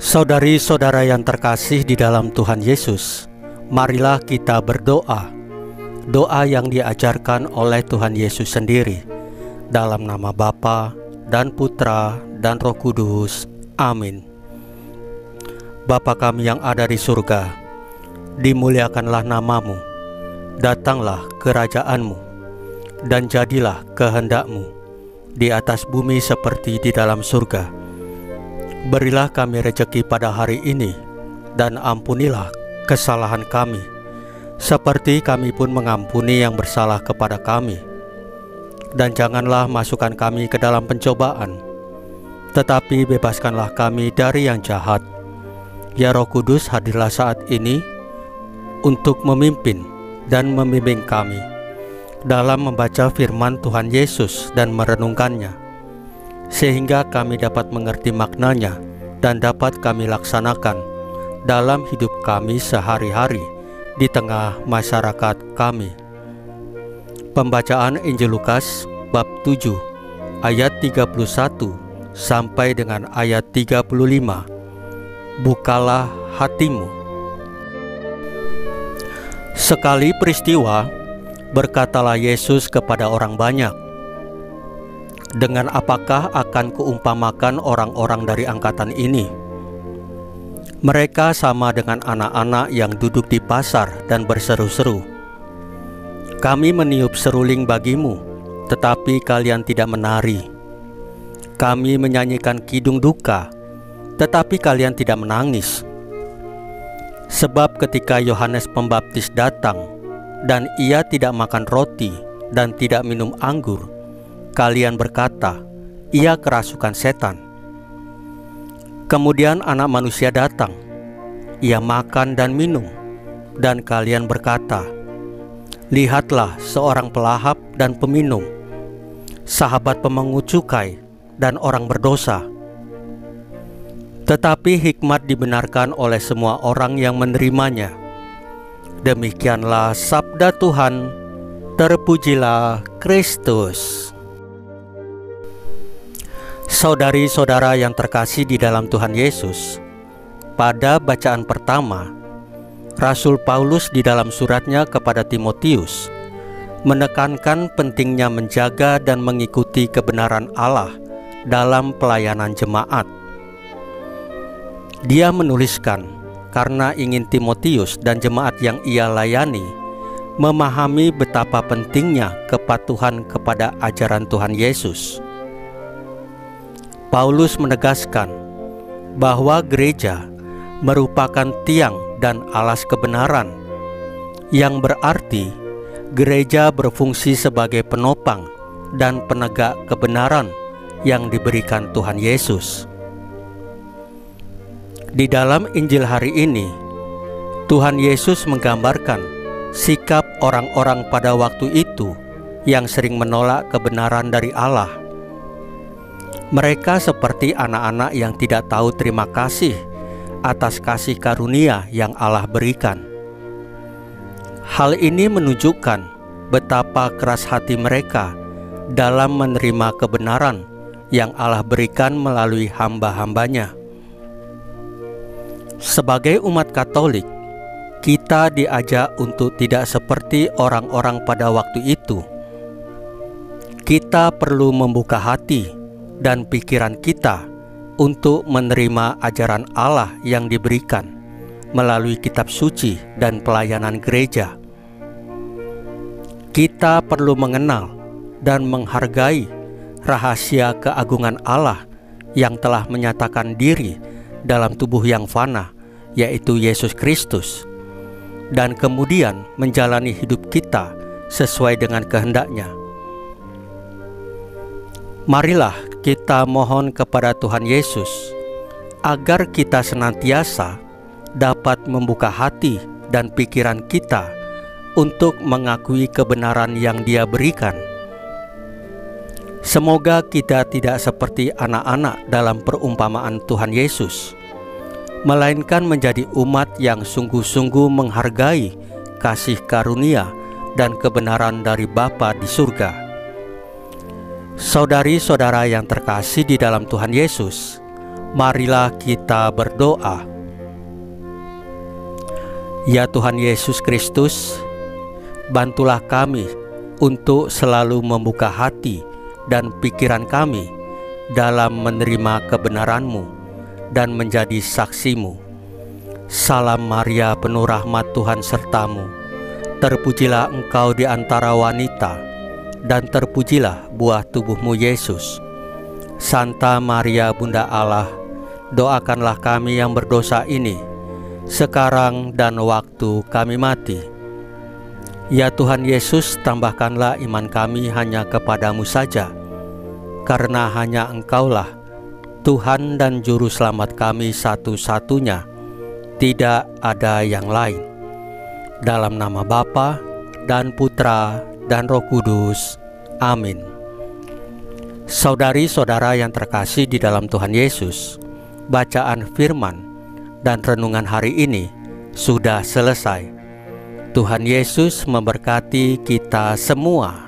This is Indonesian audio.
Saudari-saudara yang terkasih di dalam Tuhan Yesus, marilah kita berdoa. Doa yang diajarkan oleh Tuhan Yesus sendiri, dalam nama Bapa dan Putra dan Roh Kudus. Amin. Bapa kami yang ada di surga, dimuliakanlah namamu, datanglah kerajaan-Mu, dan jadilah kehendak-Mu di atas bumi seperti di dalam surga. Berilah kami rejeki pada hari ini, dan ampunilah kesalahan kami, seperti kami pun mengampuni yang bersalah kepada kami. Dan janganlah masukkan kami ke dalam pencobaan, tetapi bebaskanlah kami dari yang jahat. Ya Roh Kudus, hadirlah saat ini untuk memimpin dan membimbing kami dalam membaca firman Tuhan Yesus dan merenungkannya, sehingga kami dapat mengerti maknanya dan dapat kami laksanakan dalam hidup kami sehari-hari di tengah masyarakat kami. Pembacaan Injil Lukas bab 7 ayat 31 sampai dengan ayat 35. Bukalah hatimu. Sekali peristiwa, berkatalah Yesus kepada orang banyak, "Dengan apakah akan kuumpamakan orang-orang dari angkatan ini? Mereka sama dengan anak-anak yang duduk di pasar dan berseru-seru, 'Kami meniup seruling bagimu, tetapi kalian tidak menari. Kami menyanyikan kidung duka, tetapi kalian tidak menangis.' Sebab ketika Yohanes Pembaptis datang, dan ia tidak makan roti dan tidak minum anggur, kalian berkata, 'Ia kerasukan setan.' Kemudian Anak Manusia datang, ia makan dan minum, dan kalian berkata, 'Lihatlah seorang pelahap dan peminum, sahabat pemungut cukai dan orang berdosa.' Tetapi hikmat dibenarkan oleh semua orang yang menerimanya." Demikianlah sabda Tuhan. Terpujilah Kristus. Saudari-saudara yang terkasih di dalam Tuhan Yesus, pada bacaan pertama, Rasul Paulus di dalam suratnya kepada Timotius menekankan pentingnya menjaga dan mengikuti kebenaran Allah dalam pelayanan jemaat. Dia menuliskan karena ingin Timotius dan jemaat yang ia layani memahami betapa pentingnya kepatuhan kepada ajaran Tuhan Yesus. Paulus menegaskan bahwa gereja merupakan tiang dan alas kebenaran, yang berarti gereja berfungsi sebagai penopang dan penegak kebenaran yang diberikan Tuhan Yesus. Di dalam Injil hari ini, Tuhan Yesus menggambarkan sikap orang-orang pada waktu itu yang sering menolak kebenaran dari Allah. Mereka seperti anak-anak yang tidak tahu terima kasih atas kasih karunia yang Allah berikan. Hal ini menunjukkan betapa keras hati mereka dalam menerima kebenaran yang Allah berikan melalui hamba-hambanya. Sebagai umat Katolik, kita diajak untuk tidak seperti orang-orang pada waktu itu. Kita perlu membuka hati dan pikiran kita untuk menerima ajaran Allah yang diberikan melalui kitab suci dan pelayanan gereja. Kita perlu mengenal dan menghargai rahasia keagungan Allah yang telah menyatakan diri dalam tubuh yang fana, yaitu Yesus Kristus, dan kemudian menjalani hidup kita sesuai dengan kehendak-Nya. Marilah kita mohon kepada Tuhan Yesus agar kita senantiasa dapat membuka hati dan pikiran kita untuk mengakui kebenaran yang Dia berikan. Semoga kita tidak seperti anak-anak dalam perumpamaan Tuhan Yesus, melainkan menjadi umat yang sungguh-sungguh menghargai kasih karunia dan kebenaran dari Bapa di surga. Saudari-saudara yang terkasih di dalam Tuhan Yesus, Marilah kita berdoa. Ya Tuhan Yesus Kristus, bantulah kami untuk selalu membuka hati dan pikiran kami dalam menerima kebenaran-Mu dan menjadi saksi-Mu. Salam Maria, penuh rahmat, Tuhan sertamu. Terpujilah engkau di antara wanita, dan terpujilah buah tubuhmu Yesus. Santa Maria Bunda Allah, doakanlah kami yang berdosa ini, sekarang dan waktu kami mati. Ya Tuhan Yesus, tambahkanlah iman kami hanya kepadamu saja, karena hanya Engkaulah Tuhan dan Juru Selamat kami satu-satunya, tidak ada yang lain. Dalam nama Bapa dan Putra dan Roh Kudus. Amin. Saudari-saudara yang terkasih di dalam Tuhan Yesus, bacaan firman dan renungan hari ini sudah selesai. Tuhan Yesus memberkati kita semua.